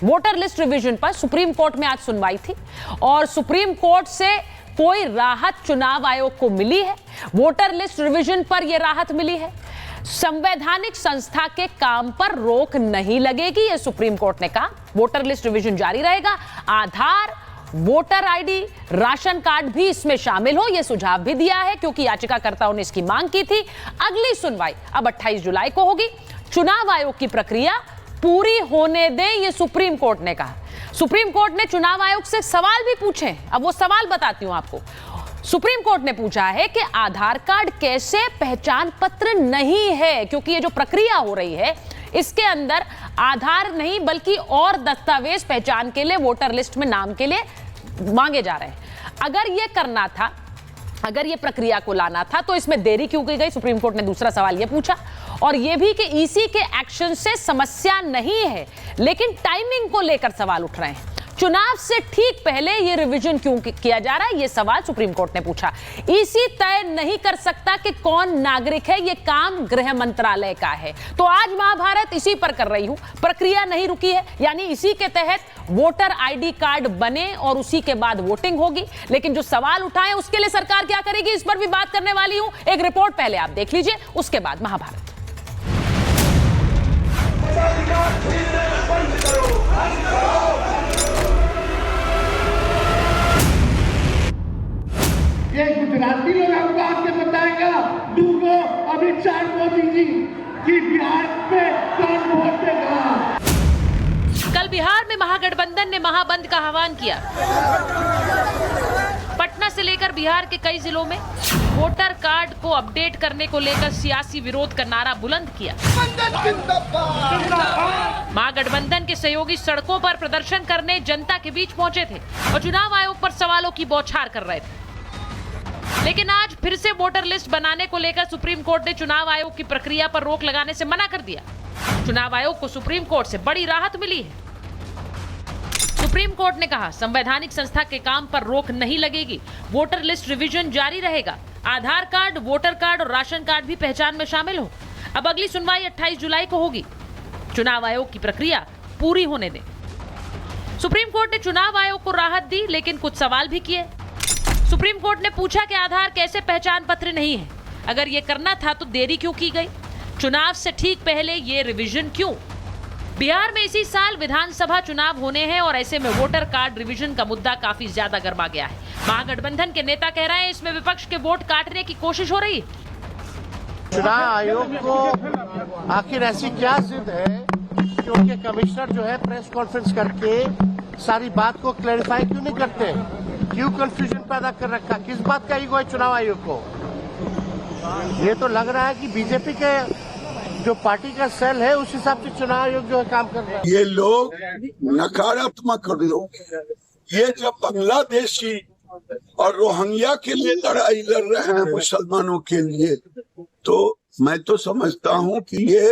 Voter list revision पर supreme court में आज सुनवाई थी और सुप्रीम कोर्ट से कोई राहत चुनाव आयोग को मिली है। वोटर लिस्ट रिवीजन पर यह राहत मिली है। संवैधानिक संस्था के काम पर रोक नहीं लगेगी, यह सुप्रीम कोर्ट ने कहा। वोटर लिस्ट रिवीजन जारी रहेगा। आधार, वोटर आईडी, राशन कार्ड भी इसमें शामिल हो, यह सुझाव भी दिया है क्योंकि याचिकाकर्ताओं ने इसकी मांग की थी। अगली सुनवाई अब 28 जुलाई को होगी। चुनाव आयोग की प्रक्रिया पूरी होने दें, यह सुप्रीम कोर्ट ने कहा। सुप्रीम कोर्ट ने चुनाव आयोग से सवाल भी पूछे। अब वो सवाल बताती हूं आपको। सुप्रीम कोर्ट ने पूछा है कि आधार कार्ड कैसे पहचान पत्र नहीं है, क्योंकि ये जो प्रक्रिया हो रही है इसके अंदर आधार नहीं बल्कि और दस्तावेज पहचान के लिए वोटर लिस्ट में नाम के लिए मांगे जा रहे हैं। अगर ये करना था, अगर ये प्रक्रिया को लाना था तो इसमें देरी क्यों की गई? सुप्रीम कोर्ट ने दूसरा सवाल यह पूछा। और यह भी कि ईसी के एक्शन से समस्या नहीं है, लेकिन टाइमिंग को लेकर सवाल उठ रहे हैं। चुनाव से ठीक पहले यह रिवीजन क्यों किया जा रहा है, यह सवाल सुप्रीम कोर्ट ने पूछा। ईसी तय नहीं कर सकता कि कौन नागरिक है, यह काम गृह मंत्रालय का है। तो आज महाभारत इसी पर कर रही हूं। प्रक्रिया नहीं रुकी है, यानी इसी के तहत वोटर आईडी कार्ड बने और उसी के बाद वोटिंग होगी। लेकिन जो सवाल उठाए उसके लिए सरकार क्या करेगी, इस पर भी बात करने वाली हूं। एक रिपोर्ट पहले आप देख लीजिए, उसके बाद महाभारत। ये गुजराती लोग आपको आके बताएगा, दूसरो अमित शाह मोदी जी कि बिहार में कौन वोट देगा। कल बिहार में महागठबंधन ने महाबंद का आह्वान किया। पटना से लेकर बिहार के कई जिलों में वोटर कार्ड को अपडेट करने को लेकर सियासी विरोध का नारा बुलंद किया। महागठबंधन के सहयोगी सड़कों पर प्रदर्शन करने जनता के बीच पहुंचे थे और चुनाव आयोग पर सवालों की बौछार कर रहे थे। लेकिन आज फिर से वोटर लिस्ट बनाने को लेकर सुप्रीम कोर्ट ने चुनाव आयोग की प्रक्रिया पर रोक लगाने से मना कर दिया। चुनाव आयोग को सुप्रीम कोर्ट से बड़ी राहत मिली है। सुप्रीम कोर्ट ने कहा, संवैधानिक संस्था के काम पर रोक नहीं लगेगी, वोटर लिस्ट रिवीजन जारी रहेगा। आधार कार्ड, वोटर कार्ड और राशन कार्ड भी पहचान में शामिल हो। अब अगली सुनवाई 28 जुलाई को होगी। चुनाव आयोग की प्रक्रिया पूरी होने दें। सुप्रीम कोर्ट ने चुनाव आयोग को राहत दी, लेकिन कुछ सवाल भी किए। सुप्रीम कोर्ट ने पूछा कि आधार कैसे पहचान पत्र नहीं है? अगर ये करना था तो देरी क्यों की गई? चुनाव से ठीक पहले ये रिवीजन क्यों? बिहार में इसी साल विधानसभा चुनाव होने हैं और ऐसे में वोटर कार्ड रिवीजन का मुद्दा काफी ज्यादा गर्मा गया है। महागठबंधन के नेता कह रहे हैं इसमें विपक्ष के वोट काटने की कोशिश हो रही है। चुनाव आयोग को आखिर ऐसी क्या जिद है कि उनके कमिश्नर जो है प्रेस कॉन्फ्रेंस करके सारी बात को क्लैरिफाई क्यों नहीं करते? क्यों कंफ्यूजन पैदा कर रखा? किस बात का ईगो है चुनाव आयोग को? ये तो लग रहा है कि बीजेपी के जो पार्टी का सेल है उस हिसाब से चुनाव आयोग जो है काम कर रहा है। ये लोग नकारात्मक लोग, ये जब बांग्लादेशी और रोहिंग्या के लिए लड़ाई लड़ रहे हैं मुसलमानों के लिए, तो मैं तो समझता हूँ कि ये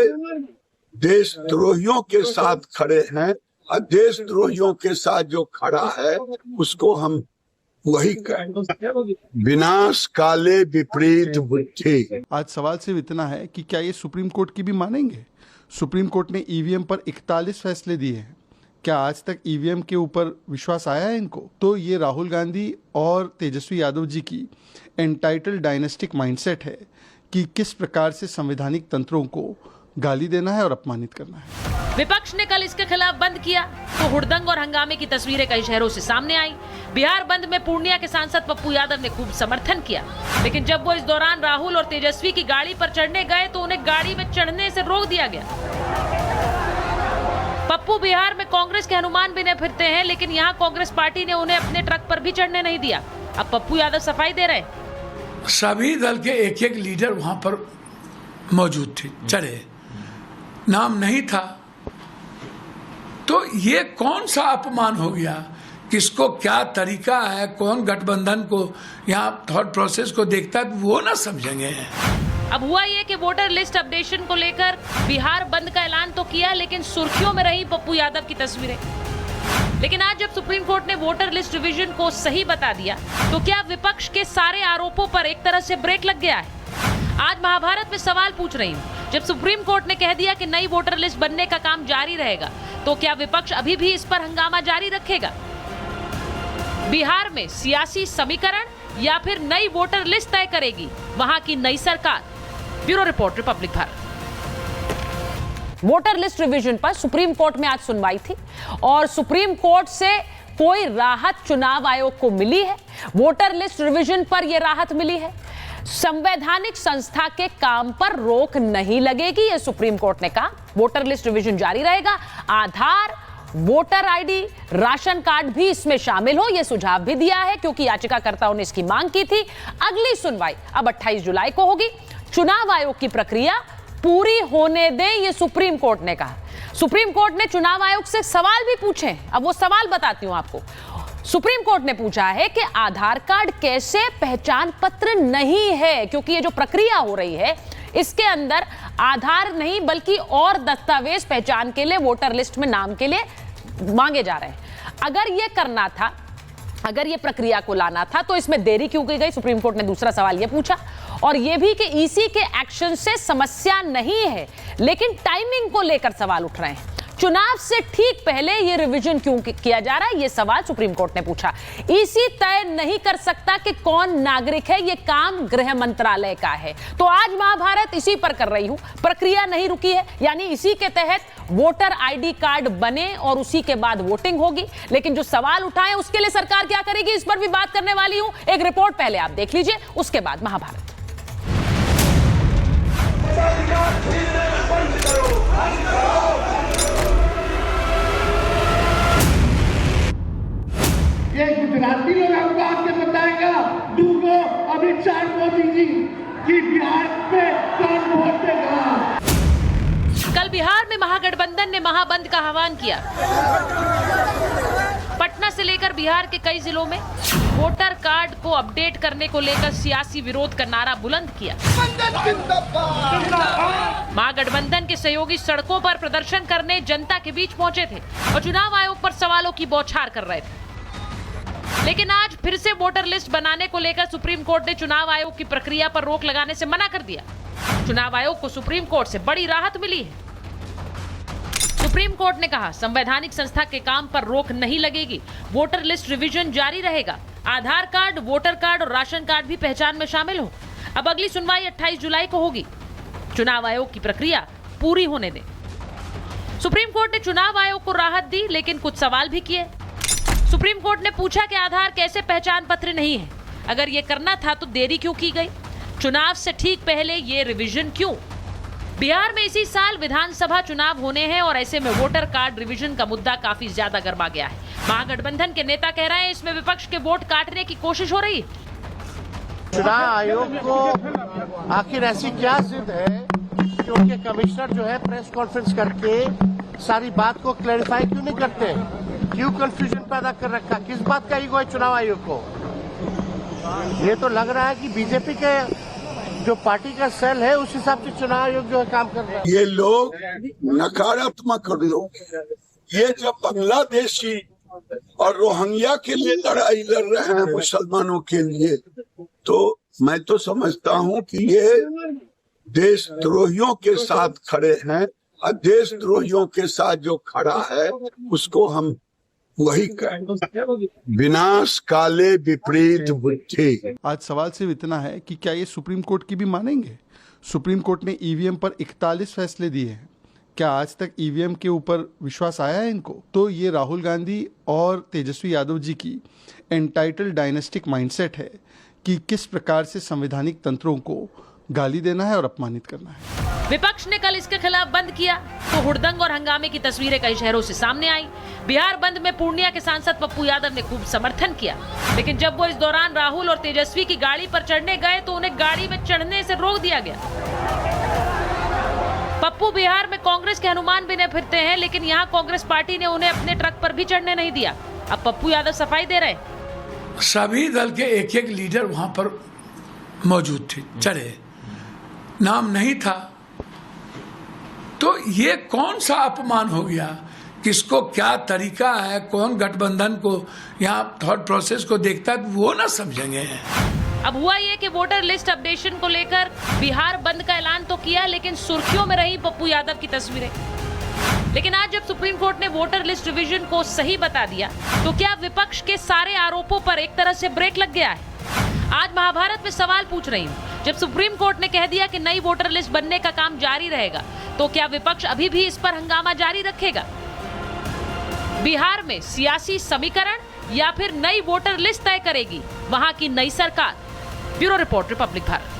देशद्रोहियों के साथ खड़े हैं और देशद्रोहियों के साथ जो खड़ा है उसको हम वही कहें, विनाश काले विपरीत बुद्धि। आज सवाल सिर्फ इतना है कि क्या ये सुप्रीम कोर्ट की भी मानेंगे? सुप्रीम कोर्ट ने ईवीएम पर 41 फैसले दिए हैं। क्या आज तक ईवीएम के ऊपर विश्वास आया है इनको? तो ये राहुल गांधी और तेजस्वी यादव जी की एंटाइटल्ड डायनेस्टिक माइंडसेट है कि किस प्रकार से संवैधानिक तंत्रों को गाली देना है और अपमानित करना है। विपक्ष ने कल इसके खिलाफ बंद किया तो हुड़दंग और हंगामे की तस्वीरें कई शहरों से सामने आई। बिहार बंद में पूर्णिया के सांसद पप्पू यादव ने खूब समर्थन किया, लेकिन जब वो इस दौरान राहुल और तेजस्वी की गाड़ी पर चढ़ने गए तो उन्हें गाड़ी में चढ़ने से रोक दिया गया। पप्पू बिहार में कांग्रेस के हनुमान बिने फिरते हैं, लेकिन यहाँ कांग्रेस पार्टी ने उन्हें अपने ट्रक पर भी चढ़ने नहीं दिया। अब पप्पू यादव सफाई दे रहे। सभी दल के एक एक लीडर वहां पर मौजूद थे, चढ़े, नाम नहीं था। तो ये कौन सा अपमान हो गया? किसको क्या तरीका है, कौन गठबंधन को यहाँ थॉट प्रोसेस को देखता है, वो ना समझेंगे। अब हुआ ये कि वोटर लिस्ट अपडेशन को लेकर बिहार बंद का ऐलान तो किया, लेकिन सुर्खियों में रही पप्पू यादव की तस्वीरें। लेकिन आज जब सुप्रीम कोर्ट ने वोटर लिस्ट रिवीजन को सही बता दिया, तो क्या विपक्ष के सारे आरोपों पर एक तरह से ब्रेक लग गया है? आज महाभारत में सवाल पूछ रही हूं, जब सुप्रीम कोर्ट ने कह दिया कि नई वोटर लिस्ट बनने का काम जारी रहेगा, तो क्या विपक्ष अभी भी इस पर हंगामा जारी रखेगा? बिहार में सियासी समीकरण या फिर नई वोटर लिस्ट तय करेगी वहां की नई सरकार? Bureau report, Republic Bharat. Voter list revision पर सुप्रीम कोर्ट में आज सुनवाई थी और सुप्रीम कोर्ट से कोई राहत चुनाव आयोग को मिली है। वोटर लिस्ट रिवीजन पर यह राहत मिली है। संवैधानिक संस्था के काम पर रोक नहीं लगेगी, यह सुप्रीम कोर्ट ने कहा। वोटर लिस्ट रिवीजन जारी रहेगा। आधार, वोटर आईडी, राशन कार्ड भी इसमें शामिल हो, यह सुझाव भी दिया है क्योंकि याचिकाकर्ताओं ने इसकी मांग की थी। अगली सुनवाई अब 28 जुलाई को होगी। चुनाव आयोग की प्रक्रिया पूरी होने दें, यह सुप्रीम कोर्ट ने कहा। सुप्रीम कोर्ट ने चुनाव आयोग से सवाल भी पूछे। अब वो सवाल बताती हूं आपको। सुप्रीम कोर्ट ने पूछा है कि आधार कार्ड कैसे पहचान पत्र नहीं है, क्योंकि ये जो प्रक्रिया हो रही है इसके अंदर आधार नहीं बल्कि और दस्तावेज पहचान के लिए वोटर लिस्ट में नाम के लिए मांगे जा रहे हैं। अगर ये करना था, अगर ये प्रक्रिया को लाना था, तो इसमें देरी क्यों की गई? सुप्रीम कोर्ट ने दूसरा सवाल ये पूछा। और ये भी कि ईसी के एक्शन से समस्या नहीं है, लेकिन टाइमिंग को लेकर सवाल उठ रहे हैं। चुनाव से ठीक पहले ये रिवीजन क्यों किया जा रहा है, ये सवाल सुप्रीम कोर्ट ने पूछा। ईसी तय नहीं कर सकता कि कौन नागरिक है, ये काम गृह मंत्रालय का है। तो आज महाभारत इसी पर कर रही हूं। प्रक्रिया नहीं रुकी है, यानी इसी के तहत वोटर आईडी कार्ड बने और उसी के बाद वोटिंग होगी। लेकिन जो सवाल उठाए उसके लिए सरकार क्या करेगी, इस पर भी बात करने वाली हूं। एक रिपोर्ट पहले आप देख लीजिए, उसके बाद महाभारत। ये गुजराती लोग हमको आके बताएगा, दूगो अमित शाह मोदी जी कि बिहार में कौन वोट देगा। कल बिहार में महागठबंधन ने महाबंद का आह्वान किया। पटना से लेकर बिहार के कई जिलों में वोटर कार्ड को अपडेट करने को लेकर सियासी विरोध का नारा बुलंद किया। महागठबंधन के सहयोगी सड़कों पर प्रदर्शन करने जनता के बीच पहुंचे थे और चुनाव आयोग पर सवालों की बौछार कर रहे थे। लेकिन आज फिर से वोटर लिस्ट बनाने को लेकर सुप्रीम कोर्ट ने चुनाव आयोग की प्रक्रिया पर रोक लगाने से मना कर दिया। चुनाव आयोग को सुप्रीम कोर्ट से बड़ी राहत मिली है। सुप्रीम कोर्ट ने कहा, संवैधानिक संस्था के काम पर रोक नहीं लगेगी। वोटर लिस्ट रिवीजन जारी रहेगा। आधार कार्ड, वोटर कार्ड और राशन कार्ड भी पहचान में शामिल हो। अब अगली सुनवाई 28 जुलाई को होगी। चुनाव आयोग की प्रक्रिया पूरी होने दें। सुप्रीम कोर्ट ने चुनाव आयोग को राहत दी, लेकिन कुछ सवाल भी किए। सुप्रीम कोर्ट ने पूछा कि आधार कैसे पहचान पत्र नहीं है? अगर ये करना था तो देरी क्यों की गई? चुनाव से ठीक पहले ये रिवीजन क्यों? बिहार में इसी साल विधानसभा चुनाव होने हैं और ऐसे में वोटर कार्ड रिवीजन का मुद्दा काफी ज्यादा गर्मा गया है। महागठबंधन के नेता कह रहे हैं इसमें विपक्ष के वोट काटने की कोशिश हो रही है। चुनाव आयोग को आखिर ऐसी क्या जिद है कि उनके कमिश्नर जो है प्रेस कॉन्फ्रेंस करके सारी बात को क्लैरिफाई क्यों नहीं करते? क्यों कंफ्यूजन पैदा कर रखा? किस बात का ईगो है चुनाव आयोग को? ये तो लग रहा है कि बीजेपी के जो पार्टी का सेल है उस हिसाब से चुनाव आयोग जो है काम कर रहा है। ये लोग नकारात्मक लोग, ये जब बांग्लादेशी और रोहिंग्या के लिए लड़ाई लड़ रहे हैं मुसलमानों के लिए, तो मैं तो समझता हूं कि ये देशद्रोहियों के साथ खड़े हैं और देशद्रोहियों के साथ जो खड़ा है उसको हम वही कहें, विनाश काले विपरीत बुद्धि। आज सवाल सिर्फ इतना है कि क्या ये सुप्रीम कोर्ट की भी मानेंगे? सुप्रीम कोर्ट ने ईवीएम पर 41 फैसले दिए हैं। क्या आज तक ईवीएम के ऊपर विश्वास आया है इनको? तो ये राहुल गांधी और तेजस्वी यादव जी की एंटाइटल डायनेस्टिक माइंडसेट है कि किस प्रकार से संवैधानिक तंत्रों को गाली देना है और अपमानित करना है। विपक्ष ने कल इसके खिलाफ बंद किया तो हुड़दंग और हंगामे की तस्वीरें कई शहरों से सामने आई। बिहार बंद में पूर्णिया के सांसद पप्पू यादव ने खूब समर्थन किया, लेकिन जब वो इस दौरान राहुल और तेजस्वी की गाड़ी पर चढ़ने गए तो उन्हें गाड़ी में चढ़ने से रोक दिया गया। पप्पू बिहार में कांग्रेस के हनुमान बिने फिरते हैं, लेकिन यहाँ कांग्रेस पार्टी ने उन्हें अपने ट्रक पर भी चढ़ने नहीं दिया। अब पप्पू यादव सफाई दे रहे हैं। सभी दल के एक एक लीडर वहां पर मौजूद थे, चढ़े, नाम नहीं था। तो ये कौन सा अपमान हो गया? किसको क्या तरीका है, कौन गठबंधन को यहाँ थॉट प्रोसेस को देखता है वो ना समझेंगे। अब हुआ ये कि वोटर लिस्ट अपडेशन को लेकर बिहार बंद का ऐलान तो किया, लेकिन सुर्खियों में रही पप्पू यादव की तस्वीरें। लेकिन आज जब सुप्रीम कोर्ट ने वोटर लिस्ट रिवीजन को सही बता दिया, तो क्या विपक्ष के सारे आरोपों पर एक तरह से ब्रेक लग गया है? आज महाभारत में सवाल पूछ रही हूँ, जब सुप्रीम कोर्ट ने कह दिया कि नई वोटर लिस्ट बनने का काम जारी रहेगा, तो क्या विपक्ष अभी भी इस पर हंगामा जारी रखेगा? बिहार में सियासी समीकरण या फिर नई वोटर लिस्ट तय करेगी वहां की नई सरकार? Bureau report, Republic Bharat.